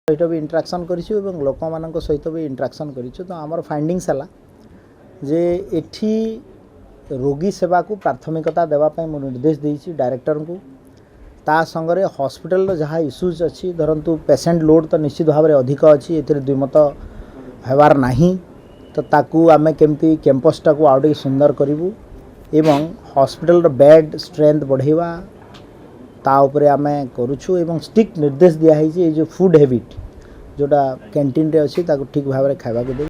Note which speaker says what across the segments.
Speaker 1: सहित भी इंटराक्शन करूँ लोक मान सहित भी इंटराक्शन करूँ। तो आमर फाइंडिंग्स है जे एठी रोगी सेवा को प्राथमिकता देवाई मु निर्देश देती डायरेक्टर को ता संगरे हॉस्पिटल जहाँ इश्यूज अच्छी धरतु पेसेंट लोड तो निश्चित भाव में अधिक अच्छी ए द्विमत होबार नहीं। तो ताकू आमे केमती कैंपसटा को आउ सुंदर करूँ एवं हॉस्पिटल बेड स्ट्रेंथ बढ़ेवा ता उपरे आमे करूछु एवं स्ट्रिक्ट निर्देश दिखाई ये जो फूड हैबिट जोटा कैंटीन रे अच्छी ताकू ठीक भाव में खावा के दे।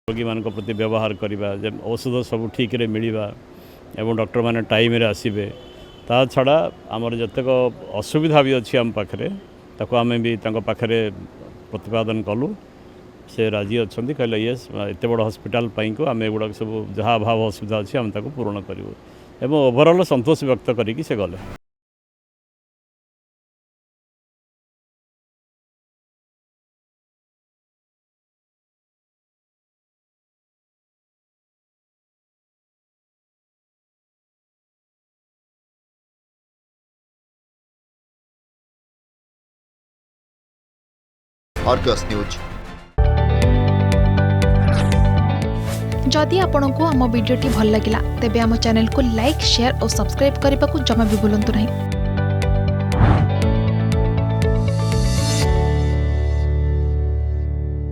Speaker 2: रोगी मान प्रति व्यवहार करवा औषध सब ठीक रे मिलवा एवं डॉक्टर माने टाइम रे आसीबे ता छड़ा आमर जतक असुविधा भी अच्छी आम पाखे ताको आमे भी तांको पाखरे प्रतिपादन कलु से राजी अच्छा कहले येस एत बड़ हॉस्पिटल को आम एगुड़ा सब जहाँ अभाव असुविधा अच्छी आम ताको पूरण करूँ एवं ओवरऑल संतोष व्यक्त करिक से गले।
Speaker 3: Argus news.
Speaker 4: जदि आपंक आम भिडी भल लगा तेब आम चैनल को लाइक शेयर और सब्सक्राइब करने को जमा भी भूलु नहीं।